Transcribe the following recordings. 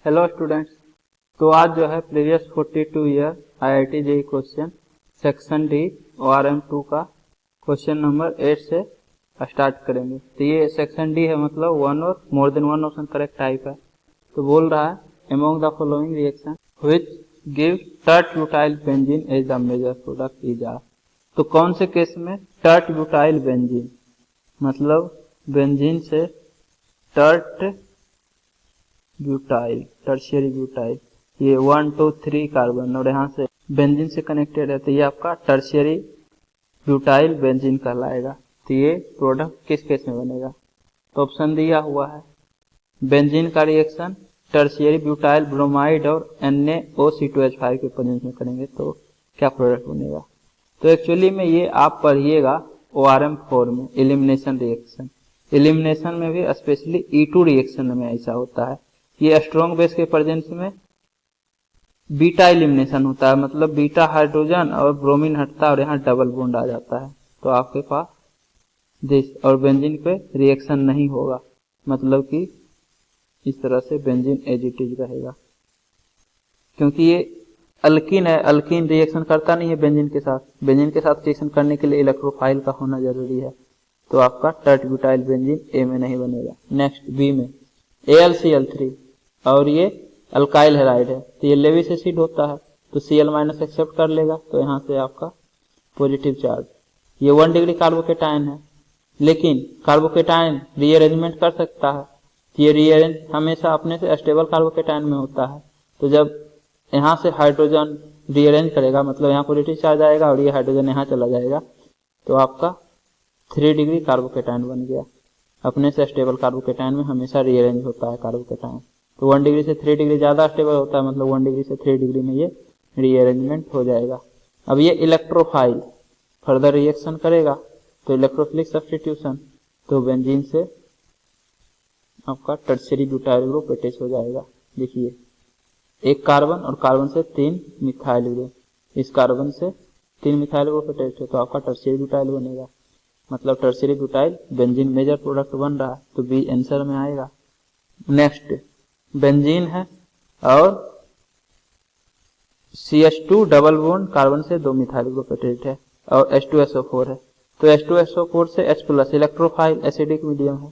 Hello students. तो आज जो है previous 42 year IIT JEE question section D ORM2 का क्वेश्चन नंबर 8 से स्टार्ट करेंगे। तो ये सेक्शन डी है, मतलब वन और more than one option correct type है। तो बोल रहा है among the following reaction which give tert butyl benzene as the major product is are. तो कौन से केस में टर्ट ब्यूटाइल बेंजीन, मतलब बेंजीन से टर्ट ब्यूटाइल, टर्शियरी ब्यूटाइल, ये 1 2 3 कार्बन और यहाँ से बेंजीन से कनेक्टेड है, तो ये आपका टर्शियरी ब्यूटाइल बेंजीन कहलाएगा। तो ये प्रोडक्ट किस केस में बनेगा? तो ऑप्शन दिया हुआ है बेंजीन का रिएक्शन टर्शियरी ब्यूटाइल ब्रोमाइड और NaOC2H5 के प्रेजेंस में करेंगे तो क्या प्रोडक्ट बनेगा। तो एक्चुअली में ये आप पढ़िएगा ORM4 में एलिमिनेशन रिएक्शन। एलिमिनेशन में भी स्पेशली E2 रिएक्शन में ऐसा होता है, ये स्ट्रॉन्ग बेस के प्रेजेंस में बीटा एलिमिनेशन होता है, मतलब बीटा हाइड्रोजन और ब्रोमीन हटता है और यहाँ डबल बॉन्ड आ जाता है, तो आपके पास दिस और बेंजीन पे रिएक्शन नहीं होगा, मतलब कि इस तरह से बेंजीन एज इट इज रहेगा। क्योंकि ये अल्कीन है, अल्कीन रिएक्शन करता नहीं है बेंजीन के साथ। बेंजीन के साथ रिएक्शन करने के लिए इलेक्ट्रोफाइल का होना जरूरी है, तो आपका टर्ट ब्यूटाइल बेंजीन ए में नहीं बनेगा। नेक्स्ट बी में AlCl3 और ये अल्काइल हैलाइड है, तो ये लेविस एसिड होता है, तो Cl- एक्सेप्ट कर लेगा, तो यहाँ से आपका पॉजिटिव चार्ज। ये 1 डिग्री कार्बोकेटाइन है, लेकिन कार्बोकेटाइन रीअरेंजमेंट कर सकता है, तो ये रीअरेंज हमेशा अपने से स्टेबल कार्बोकेटाइन में होता है। तो जब यहाँ से हाइड्रोजन रीअरेंज करेगा, मतलब यहाँ पॉजिटिव चार्ज आएगा और ये हाइड्रोजन यहाँ चला जाएगा, तो आपका 3 डिग्री कार्बोकेटाइन बन गया। अपने से स्टेबल कार्बोकेटाइन में हमेशा रीअरेंज होता है कार्बोकेटाइन, तो 1 डिग्री से 3 डिग्री ज्यादा स्टेबल होता है, मतलब 1 डिग्री से 3 डिग्री में ये रीअरेंजमेंट हो जाएगा। अब ये इलेक्ट्रोफाइल फर्दर रिएक्शन करेगा, तो इलेक्ट्रोफिलिक सब्स्टिट्यूशन, तो बेंजीन से आपका टर्शियरी ब्यूटाइल ग्रुप अटैच हो जाएगा। देखिए एक कार्बन और कार्बन से 3 मिथाइल ग्रुप, इस कार्बन से 3 मिथाइल ग्रुप अटैच है, तो आपका टर्शियरी ब्यूटाइल बनेगा, मतलब tertiary butyl benzene major product बन रहा है, तो बी आंसर में आएगा। नेक्स्ट बेंजीन है और CH2 डबल बॉन्ड कार्बन से 2 मिथाइल ग्रुप अटैच्ड है और H2SO4 है, तो H2SO4 से H+ इलेक्ट्रोफाइल एसिडिक मीडियम है।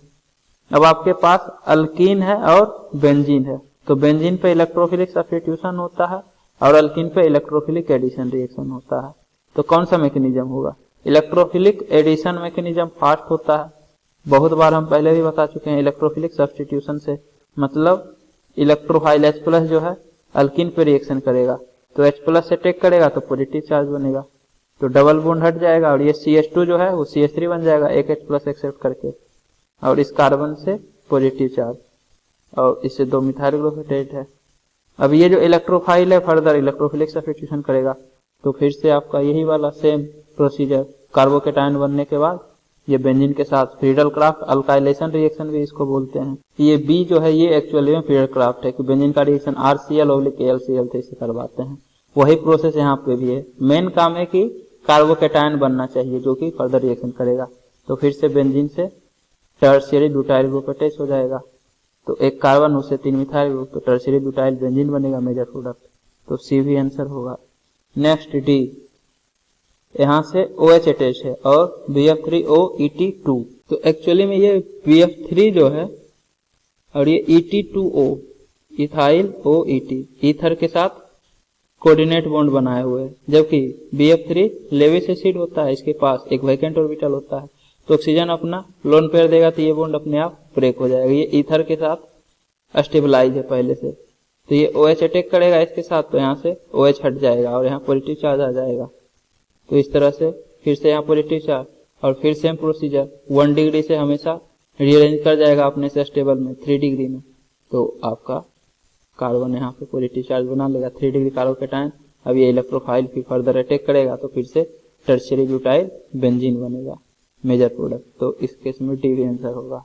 अब आपके पास अल्कीन है और बेंजीन है, तो बेंजीन पे इलेक्ट्रोफिलिक सब्स्टिट्यूशन होता है और अल्कीन पे इलेक्ट्रोफिलिक एडिशन रिएक्शन होता है। तो कौन सा मैकेनिज्म होगा? इलेक्ट्रोफिलिक एडिशन मैकेनिज्म फास्ट होता है, बहुत बार हम पहले भी बता चुके हैं। इलेक्ट्रोफिलिक सब्स्टिट्यूशन से मतलब इलेक्ट्रोफाइल H+ जो है अल्कीन पे रिएक्शन करेगा, तो H+ से टेक करेगा तो पॉजिटिव चार्ज बनेगा, तो डबल बॉन्ड हट जाएगा और ये CH2 जो है वो CH3 बन जाएगा एक H+ एक्सेप्ट करके, और इस कार्बन से पॉजिटिव चार्ज और इससे 2 मिथाइल ग्रुप अटैच्ड है। अब ये जो इलेक्ट्रोफाइल है फर्दर इलेक्ट्रोफिलिक सब्स्टिट्यूशन करेगा, तो फिर से आपका यही वाला सेम प्रोसीजर, कार्बोकेटाइन बनने के बाद ये बेंजीन के साथ फ्रीडल क्राफ्ट अल्काइलेशन रिएक्शन भी इसको बोलते हैं। ये बी जो है ये एक्चुअली में फ्रीडल क्राफ्ट है कि बेंजीन का रिएक्शन RCl/AlCl3 से करवाते हैं, वही प्रोसेस यहाँ पे भी है। मेन काम है कि कार्बोकेटाइन बनना चाहिए जो कि फर्दर रिएक्शन करेगा, तो फिर से बेंजीन से टर्शियरी ब्यूटाइल ग्रुप अटैच हो जाएगा, तो एक कार्बन उससे 3 मिथाइल ग्रुप, तो टर्शियरी ब्यूटाइल बेंजीन बनेगा मेजर प्रोडक्ट, तो सी भी आंसर होगा। नेक्स्ट डी, यहाँ से OH अटैच है और BF3OET2, तो एक्चुअली में ये BF3 जो है और ये ET2O इथाइल OET ईथर के साथ कोऑर्डिनेट बॉन्ड बनाए हुए हैं, जबकि BF3 लेविस एसिड होता है, इसके पास एक वैकेंट ऑर्बिटल होता है, तो ऑक्सीजन अपना लोन पेयर देगा तो ये बॉन्ड अपने आप ब्रेक हो जाएगा। ये ईथर के साथ स्टेबलाइज है पहले से, तो ये OH अटैक करेगा इसके साथ, तो यहाँ से OH हट जाएगा और यहाँ पॉजिटिव चार्ज आ जाएगा, तो इस तरह से फिर से यहाँ पॉजिटिव चार्ज और फिर सेम प्रोसीजर 1 डिग्री से हमेशा रीअरेंज कर जाएगा अपने से स्टेबल में 3 डिग्री में, तो आपका कार्बन यहाँ पे पॉजिटिव चार्ज बना लेगा 3 डिग्री कार्बोकेटाइन। अब ये इलेक्ट्रोफाइल फिर फर्दर अटैक करेगा तो फिर से टर्शियरी ब्यूटाइल बेंजीन बनेगा मेजर प्रोडक्ट, तो इस केस में डी आंसर होगा।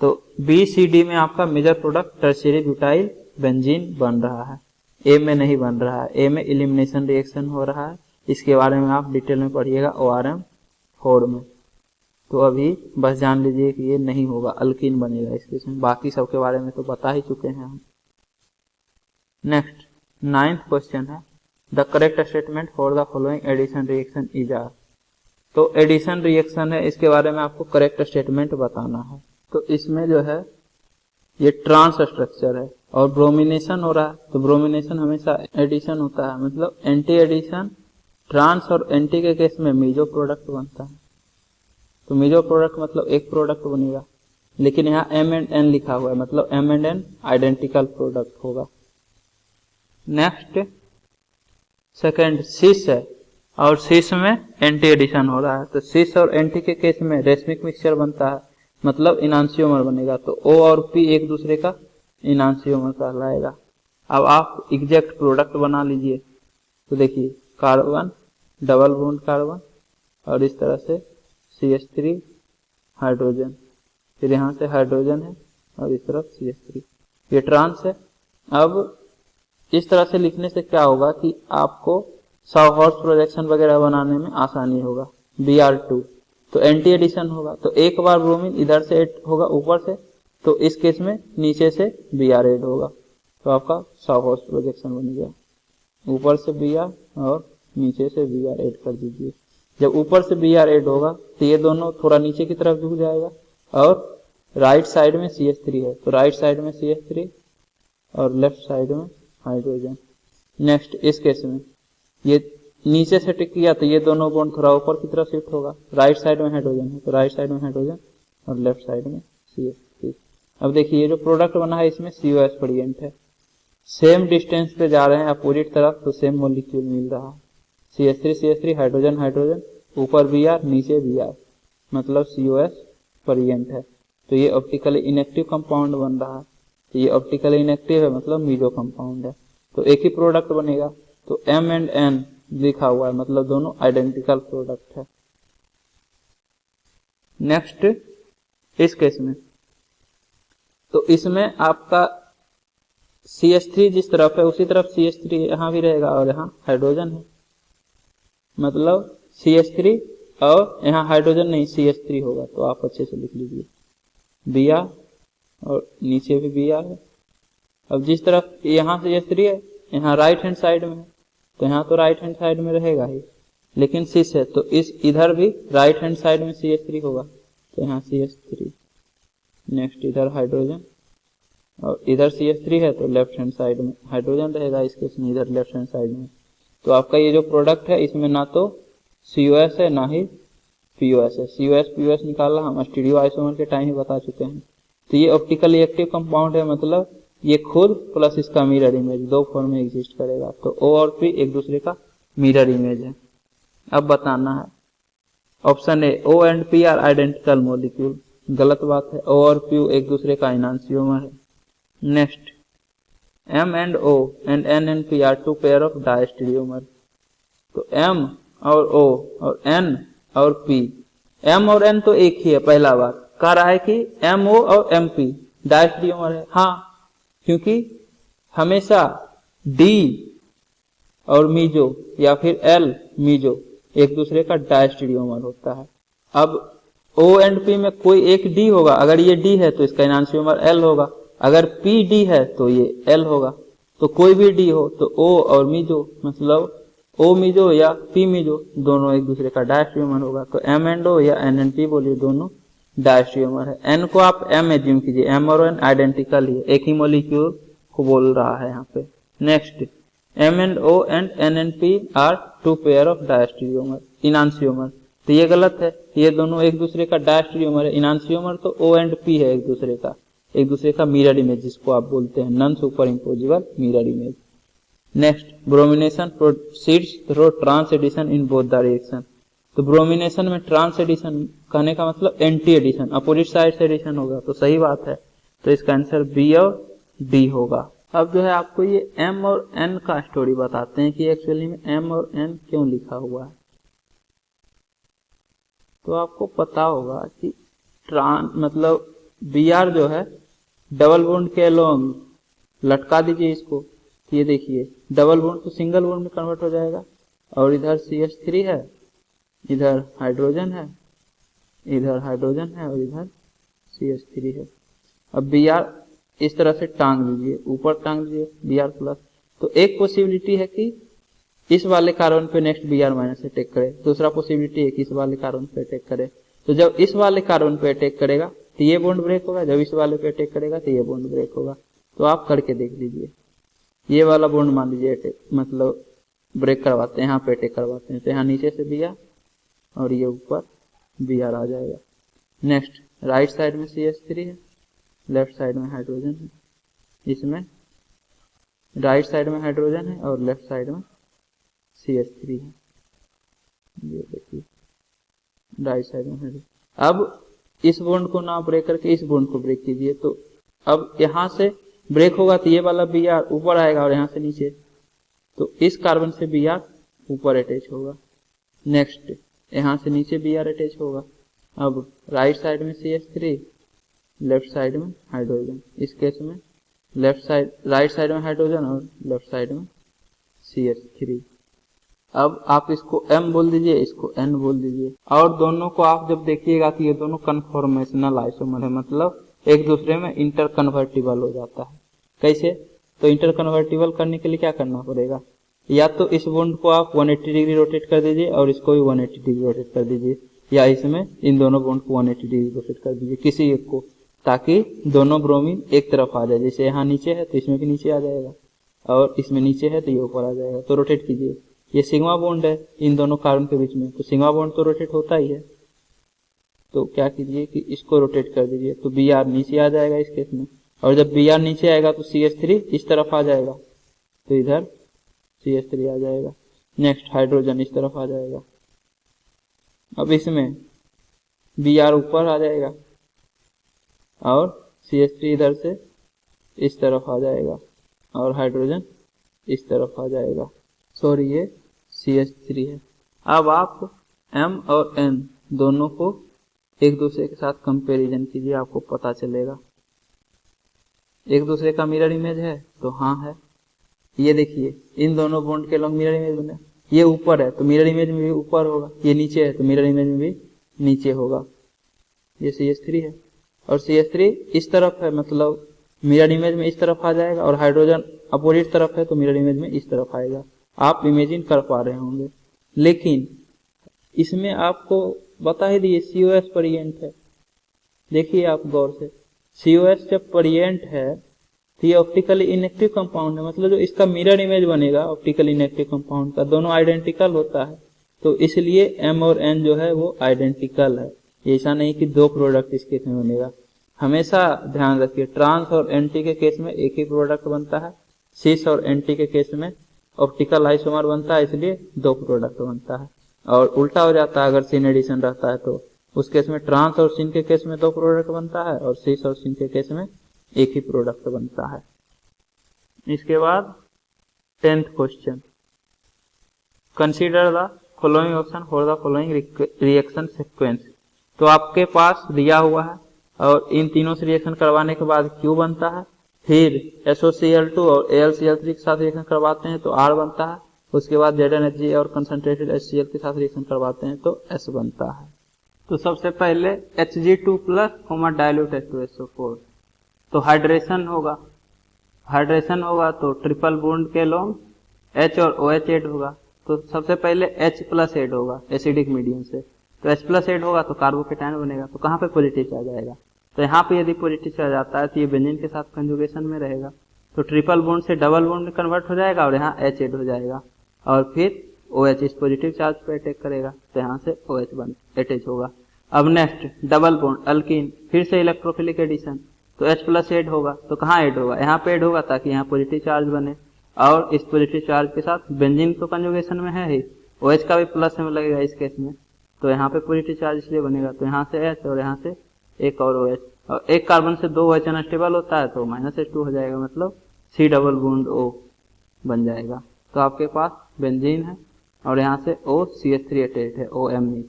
तो BCD में आपका major product tertiary butyl benzene बन रहा है, ए में नहीं बन रहा है। ए में एलिमिनेशन रिएक्शन हो रहा है, इसके बारे में आप डिटेल में पढ़िएगा ORM4 में। तो अभी बस जान लीजिए कि ये नहीं होगा, अल्कीन बनेगा इस केस में, बाकी सब के बारे में तो बता ही चुके हैं हम। नेक्स्ट 9th क्वेश्चन है the correct statement for the following addition reaction is are. तो एडिशन रिएक्शन है, इसके बारे में आपको करेक्ट स्टेटमेंट बताना है। तो इसमें जो है ये ट्रांस स्ट्रक्चर है और ब्रोमिनेशन हो रहा है, तो ब्रोमिनेशन हमेशा एडिशन होता है, मतलब एंटी एडिशन। ट्रांस और एंटी के केस में मीजो प्रोडक्ट बनता है, तो मीजो प्रोडक्ट मतलब एक प्रोडक्ट बनेगा, लेकिन यहाँ एम एंड एन लिखा हुआ है, मतलब M and N identical product होगा। नेक्स्ट सेकेंड सिस है और सिस में एंटी एडिशन हो रहा है, तो सिस और एंटी के केस में रेशमिक मिक्सचर बनता है, मतलब इनांसियोमर बनेगा, तो O और P एक दूसरे का इनांसियोमर कहलाएगा। अब आप एग्जैक्ट प्रोडक्ट बना लीजिए, तो देखिए कार्बन डबल बॉन्ड कार्बन और इस तरह से CH3 हाइड्रोजन, फिर यहाँ से हाइड्रोजन है और इस तरफ CH3, ये ट्रांस है। अब इस तरह से लिखने से क्या होगा कि आपको साउहॉर्स प्रोजेक्शन वगैरह बनाने में आसानी होगा। Br2 तो एंटी एडिशन होगा, तो एक बार ब्रोमीन इधर से ऐड होगा ऊपर से, तो इस केस में नीचे से Br ऐड होगा, तो आपका साउहॉर्स प्रोजेक्शन बन गया। ऊपर से Br और नीचे से Br ऐड कर दीजिए। जब ऊपर से Br ऐड होगा तो ये दोनों थोड़ा नीचे की तरफ झुक जाएगा और राइट साइड में CH3 है, तो राइट साइड में CH3 और लेफ्ट साइड में हाइड्रोजन। नेक्स्ट इस केस में ये नीचे से टिक किया तो ये दोनों बॉन्ड थोड़ा ऊपर की तरफ शिफ्ट होगा, राइट साइड में हाइड्रोजन है तो राइट साइड में हाइड्रोजन और लेफ्ट साइड में CH3। अब देखिए ये जो प्रोडक्ट बना है इसमें COS वेरिएंट है, सेम डिस्टेंस पे जा रहे हैं अपोजिट तरफ, तो सेम मॉलिक्यूल मिल रहा है। CH3 हाइड्रोजन हाइड्रोजन, ऊपर Br नीचे Br, मतलब COS वेरिएंट है, तो ये ऑप्टिकली इनएक्टिव कंपाउंड बन रहा है, तो ये ऑप्टिकली इनएक्टिव है मतलब मीजो कंपाउंड है, तो एक ही प्रोडक्ट बनेगा। तो M एंड N लिखा हुआ है, मतलब दोनों आइडेंटिकल प्रोडक्ट है। नेक्स्ट इस केस में, तो इसमें आपका CH3 जिस तरफ है उसी तरफ CH3 यहाँ भी रहेगा और यहाँ हाइड्रोजन है, मतलब CH3 और यहाँ हाइड्रोजन नहीं CH3 होगा, तो आप अच्छे से लिख लीजिए Br और नीचे भी Br है। अब जिस तरफ यहाँ CH3 है यहाँ राइट हैंड साइड में है, तो यहाँ तो राइट हैंड साइड में रहेगा ही, लेकिन सिस है तो इस इधर भी राइट हैंड साइड में CH3 होगा, तो यहाँ CH3। नेक्स्ट इधर हाइड्रोजन और इधर CH3 है तो लेफ्ट हैंड साइड में हाइड्रोजन रहेगा, इस केस में इधर लेफ्ट हैंड साइड में। तो आपका ये जो प्रोडक्ट है इसमें ना तो COS है ना ही POS है। COS POS निकालना हम स्टीरियो आइसोमर के टाइम ही बता चुके हैं। तो ये ऑप्टिकली एक्टिव कंपाउंड है, मतलब ये खुद प्लस इसका मिरर इमेज दो फॉर्म में एग्जिस्ट करेगा, तो O और P एक दूसरे का मिरर इमेज है। अब बताना है option A O and P are identical molecule, गलत बात है, O और P एक दूसरे का इनांसियोमर है। Next M and O and N and P are two pair of diastereomer, तो M और O और N और P, M और N तो एक ही है, पहला बात कह रहा है कि MO और MP डायस्टीरियोमर है, हाँ क्योंकि हमेशा D और मीजो या फिर L मीजो एक दूसरे का डायस्टीरियोमर होता है। अब O एंड P में कोई एक D होगा, अगर ये D है तो इसका इनांसियोमर L होगा, अगर P D है तो ये L होगा, तो कोई भी D हो तो O और मीजो मतलब O मीजो या P मीजो दोनों एक दूसरे का डायस्टीरियोमर होगा, तो M एंड O या N एंड P बोलिए दोनों डायस्टीरियोमर है। N को आप M एज्यूम कीजिए, M और N आइडेंटिकल ही है, एक ही मॉलिक्यूल को बोल रहा है यहाँ पे। Next M and O and N and P are two pair of diastereomer enantiomer, तो ये गलत है, ये दोनों एक दूसरे का डायस्टीरियोमर है। इनांसियोमर तो O एंड P है एक दूसरे का मिरर इमेज, जिसको आप बोलते हैं non super imposable mirror image. Next bromination proceeds through trans addition in both the reaction, तो ब्रोमिनेशन में ट्रांस एडिशन कहने का मतलब एंटी एडिशन, अपोजिट साइड से एडिशन होगा, तो सही बात है, तो इसका आंसर बी और डी होगा। अब जो है आपको ये M और N का स्टोरी बताते हैं कि एक्चुअली में M और N क्यों लिखा हुआ है। तो आपको पता होगा कि मतलब Br जो है डबल बॉन्ड के अलोंग लटका दीजिए इसको, तो ये देखिए डबल बॉन्ड तो सिंगल बॉन्ड में कन्वर्ट हो जाएगा, और इधर CH3 है, इधर हाइड्रोजन है, इधर हाइड्रोजन है और इधर CH3 है। अब Br इस तरह से टांग दीजिए, ऊपर टांग दीजिए Br प्लस, तो एक पॉसिबिलिटी है कि इस वाले कार्बन पे नेक्स्ट Br माइनस अटैक करे, दूसरा पॉसिबिलिटी है कि इस वाले कार्बन पे अटैक करे। तो जब इस वाले कार्बन पे अटैक करेगा तो ये बॉन्ड ब्रेक होगा, जब इस वाले पे अटैक करेगा तो ये बॉन्ड ब्रेक होगा। तो आप करके देख लीजिए, ये वाला बॉन्ड मान लीजिए अटैक मतलब ब्रेक करवाते हैं, यहाँ पे अटैक करवाते हैं तो यहाँ नीचे से Br और ये ऊपर Br आ जाएगा। नेक्स्ट राइट साइड में CH3 है, लेफ्ट साइड में हाइड्रोजन है, इसमें राइट साइड में हाइड्रोजन है और लेफ्ट साइड में CH3 है। ये देखिए राइट साइड में हाइड्रोजन। अब इस बॉन्ड को ना ब्रेक करके इस बॉन्ड को ब्रेक कीजिए, तो अब यहाँ से ब्रेक होगा तो ये वाला Br ऊपर आएगा और यहाँ से नीचे, तो इस कार्बन से Br ऊपर अटैच होगा। नेक्स्ट यहाँ से नीचे Br अटैच होगा। अब राइट साइड में CH3, लेफ्ट साइड में हाइड्रोजन, इस केस में लेफ्ट साइड राइट साइड में हाइड्रोजन और लेफ्ट साइड में CH3। अब आप इसको M बोल दीजिए, इसको N बोल दीजिए, और दोनों को आप जब देखिएगा तो ये दोनों कन्फॉर्मेशनल आइसोमर है, मतलब एक दूसरे में इंटर कन्वर्टिबल हो जाता है। कैसे? तो इंटर कन्वर्टिबल करने के लिए क्या करना पड़ेगा, या तो इस बॉन्ड को आप 180 डिग्री रोटेट कर दीजिए और इसको भी 180 डिग्री रोटेट कर दीजिए, या इसमें इन दोनों बॉन्ड को 180 डिग्री रोटेट कर दीजिए किसी एक को, ताकि दोनों ब्रोमीन एक तरफ आ जाए। जैसे यहाँ नीचे है तो इसमें भी नीचे आ जाएगा, और इसमें नीचे है तो ये ऊपर आ जाएगा। तो रोटेट कीजिए, ये सिग्मा बॉन्ड है इन दोनों कार्बन के बीच में, तो सिग्मा बॉन्ड तो रोटेट होता ही है। तो क्या कीजिए कि इसको रोटेट कर दीजिए, तो Br नीचे आ जाएगा इस केस में, और जब Br नीचे आएगा तो CH3 इस तरफ आ जाएगा, तो इधर CH3 आ जाएगा। नेक्स्ट हाइड्रोजन इस तरफ आ जाएगा। अब इसमें Br ऊपर आ जाएगा और CH3 इधर से इस तरफ आ जाएगा और हाइड्रोजन इस तरफ आ जाएगा। सॉरी, ये CH3 है। अब आप M और N दोनों को एक दूसरे के साथ कंपैरिजन कीजिए, आपको पता चलेगा। एक दूसरे का मिरर इमेज है तो हाँ है, ये देखिए इन दोनों बॉन्ड के लॉन्ग मिरर इमेज बने। ये ऊपर है तो मिरर इमेज में भी ऊपर होगा, ये नीचे है तो मिरर इमेज में भी नीचे होगा। ये CH3 है और CH3 इस तरफ है, मतलब मिरर इमेज में इस तरफ आ जाएगा, और हाइड्रोजन अपोजिट तरफ है तो मिरर इमेज में इस तरफ आएगा। आप इमेजिन कर पा रहे होंगे, लेकिन इसमें आपको बता ही दिए COS परिएंट है। देखिए आप गौर से, COS जब परिएंट है तो ये ऑप्टिकली इनएक्टिव कंपाउंड है, मतलब जो इसका मिरर इमेज बनेगा ऑप्टिकली इनएक्टिव कंपाउंड का, दोनों आइडेंटिकल होता है। तो इसलिए M और N जो है वो आइडेंटिकल है। ऐसा नहीं कि दो प्रोडक्ट इस केस में बनेगा। हमेशा ध्यान रखिए, ट्रांस और एंटी के केस में एक ही प्रोडक्ट बनता है, सिस और एंटी के केस में ऑप्टिकल आइसोमर बनता है, इसलिए दो प्रोडक्ट बनता है। और उल्टा हो जाता है अगर सिन एडिशन रहता है, तो उस केस में ट्रांस और सिन के केस में दो प्रोडक्ट बनता है और सिस और सिन के केस में एक ही प्रोडक्ट बनता है। इसके बाद 10th question, consider the following option for the following reaction sequence. तो आपके पास दिया हुआ है और इन तीनों से रिएक्शन करवाने के बाद Q बनता है, फिर SOCl2 और AlCl3 के साथ रिएक्शन करवाते हैं तो R बनता है, उसके बाद ZnHG और कंसंट्रेटेड HCl के साथ रिएक्शन करवाते हैं तो S बनता है। तो सबसे पहले Hg2 प्लस डाइल्यूट H2SO4, तो हाइड्रेशन होगा तो ट्रिपल बॉन्ड के लॉन्ग H और OH ऐड होगा, तो सबसे पहले H प्लस ऐड होगा एसिडिक मीडियम से, तो H प्लस ऐड होगा तो कार्बोकेटायन बनेगा, तो कहाँ पे पॉजिटिव चार्ज आएगा, तो यहाँ पे यदि पॉजिटिव चार्ज आता है तो ये बेंजीन के साथ कंजुगेशन में रहेगा, तो ट्रिपल बॉन्ड से डबल बॉन्ड में कन्वर्ट हो जाएगा और यहाँ H ऐड हो जाएगा, और फिर OH इस पॉजिटिव चार्ज पे अटैक करेगा तो यहाँ से OH बन अटैच होगा। अब नेक्स्ट डबल बॉन्ड अल्कीन, फिर से इलेक्ट्रोफिलिक एडिशन, तो H प्लस ऐड होगा, तो कहाँ ऐड होगा, यहाँ पे ऐड होगा ताकि यहाँ पॉजिटिव चार्ज बने, और इस पॉजिटिव चार्ज के साथ बेंजीन तो कंजुगेशन में है ही, OH का भी प्लस में लगेगा इस केस में, तो यहाँ पे पॉजिटिव चार्ज इसलिए बनेगा, तो यहाँ से H और यहाँ से एक और OH, और एक कार्बन से दो OH अनस्टेबल होता है तो -H2 हो जाएगा, मतलब C डबल बॉन्ड O बन जाएगा। तो आपके पास बेंजीन है और यहाँ से OCH3 अटैच है OMe,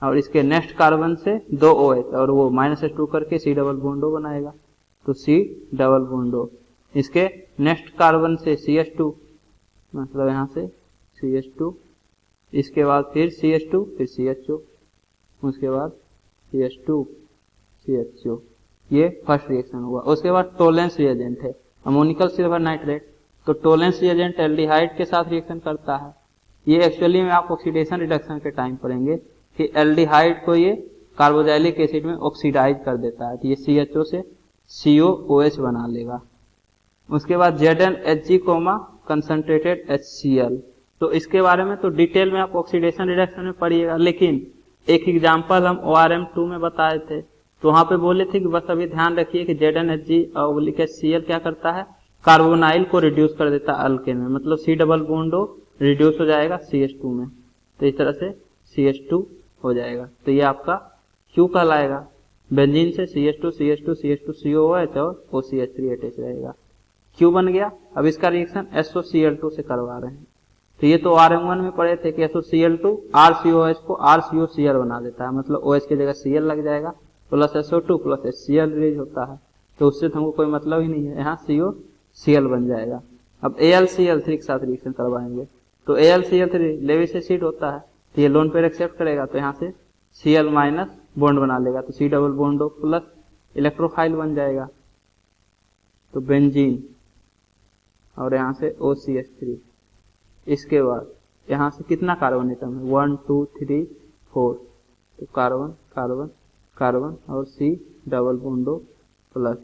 और इसके नेक्स्ट कार्बन से दो OH और वो -H2 करके C डबल बॉन्ड O बनाएगा, तो C डबल बॉन्ड O। इसके नेक्स्ट कार्बन से CH2, मतलब यहाँ से CH2, इसके बाद फिर CH2 फिर CHO, उसके बाद CH2 CHO, ये फर्स्ट रिएक्शन हुआ। उसके बाद टोलेंस रिएजेंट है अमोनिकल सिल्वर नाइट्रेट, तो टोलेंस एजेंट एल्डिहाइड के साथ रिएक्शन करता है। ये एक्चुअली में आप ऑक्सीडेशन रिडक्शन के टाइम पढ़ेंगे कि एल्डिहाइड को ये कार्बोक्सिलिक एसिड में ऑक्सीडाइज कर देता है, तो ये CHO से COOH बना लेगा। उसके बाद ZnHg कंसंट्रेटेड HCl, तो इसके बारे में तो डिटेल में आप ऑक्सीडेशन रिडक्शन में पढ़िएगा, लेकिन एक एग्जांपल हम ORM2 में बताए थे, तो वहां पे बोले थे कि बस अभी ध्यान रखिए कि ZnHg/HCl क्या करता है, कार्बोनाइल को रिड्यूस कर देता है अल्केन में, मतलब C डबल बॉन्ड रिड्यूस हो जाएगा CH2 में, तो इस तरह से CH2 हो जाएगा। तो ये आपका Q कहलाएगा। बेंजीन से CH2 CH2 CH2 COOH और OCH3 अटैच रहेगा, Q बन गया। अब इसका रिएक्शन SOCl2 से करवा रहे हैं, तो ये तो RM1 में पढ़े थे कि SOCl2 RCOH को RCOCl बना देता है, मतलब OH की जगह Cl लग जाएगा, plus SO2 plus HCl release होता है, तो उससे तो हमको कोई मतलब ही नहीं है, यहाँ COCl बन जाएगा। अब AlCl3 के साथ रिएक्शन करवाएंगे, तो AlCl3 लेविस एसिड होता है, तो ये लोन पेयर एक्सेप्ट करेगा, तो यहाँ से Cl माइनस बॉन्ड बना लेगा, तो C double bond plus electrophile बन जाएगा, तो बेंजीन, और यहाँ से OCH3। इसके बाद यहाँ से कितना कार्बन एटम है, 1 2 3 4, तो कार्बन कार्बन कार्बन और C डबल बॉन्ड प्लस।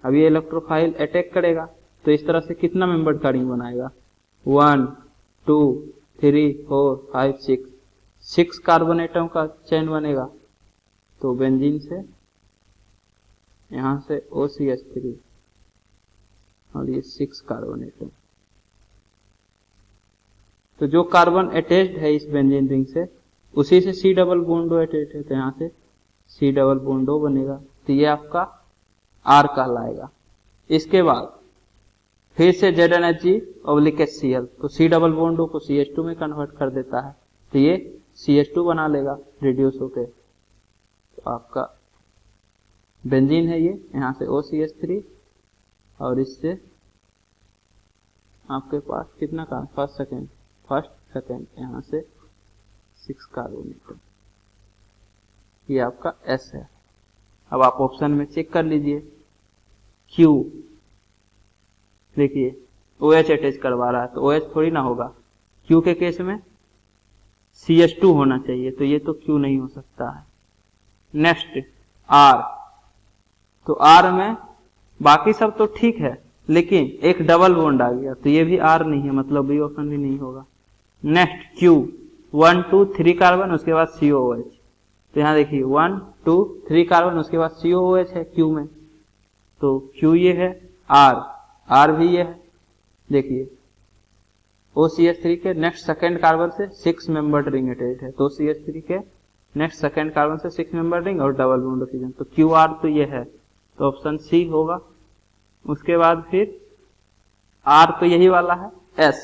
अब ये इलेक्ट्रोफाइल अटैक करेगा, तो इस तरह से कितना मेंबर्ड का रिंग बनाएगा, 1 2 3 4 5 6, 6 कार्बन एटम का चेन बनेगा, तो बेंजीन से यहाँ से OCH3 और ये 6 कार्बन एटम, तो जो कार्बन अटैच्ड है इस बेंजीन रिंग से उसी से C डबल बॉन्ड अटैच है, तो यहाँ से C डबल बॉन्ड बनेगा, तो ये आपका R कहलाएगा। इसके बाद फिर से ZnHg/HCl, तो C डबल बॉन्ड को CH2 में कन्वर्ट कर देता है, तो ये CH2 बना लेगा रिड्यूस होके, तो आपका बेंजीन है ये, यहाँ से OCH3 और इससे आपके पास कितना का फर्स्ट सेकेंड यहाँ से 6 कार्बन एटम, ये आपका S है। अब आप ऑप्शन में चेक कर लीजिए, Q देखिए OH अटैच करवा रहा है, तो OH थोड़ी ना होगा, Q के केस में CH2 होना चाहिए, तो ये तो Q नहीं हो सकता है। नेक्स्ट R, तो R में बाकी सब तो ठीक है, लेकिन एक डबल बॉन्ड आ गया, तो ये भी R नहीं है, मतलब B ऑप्शन भी नहीं होगा। नेक्स्ट Q, 1 2 3 कार्बन, उसके बाद COOH, तो यहाँ देखिए 1 2 3 कार्बन, उसके बाद COOH है Q में, तो Q ये है, R भी ये है। देखिए OCH3 के नेक्स्ट सेकेंड कार्बन से 6 मेंबर्ड रिंग अटैच है, तो OCH3 के नेक्स्ट सेकेंड कार्बन से 6 मेंबर्ड रिंग और डबल बॉन्ड ऑक्सीजन, तो QR तो ये है, तो ऑप्शन C होगा। उसके बाद फिर R तो यही वाला है, S,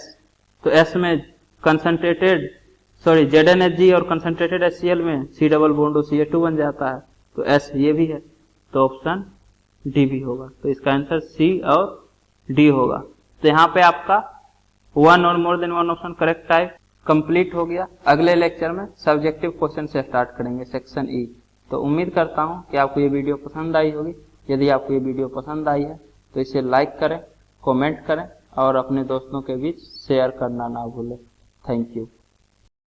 तो S में कंसंट्रेटेड ZnHg और कंसंट्रेटेड HCl में C डबल बॉन्ड CH2 बन जाता है, तो S ये भी है, तो ऑप्शन D भी होगा, तो इसका आंसर C और D होगा। तो यहाँ पे आपका 1 और more then 1 option correct type complete हो गया। अगले लेक्चर में सब्जेक्टिव क्वेश्चन से स्टार्ट करेंगे, सेक्शन E। तो उम्मीद करता हूँ कि आपको ये वीडियो पसंद आई होगी। यदि आपको ये वीडियो पसंद आई है तो इसे लाइक करें, कमेंट करें और अपने दोस्तों के बीच शेयर करना ना भूलें। Thank you.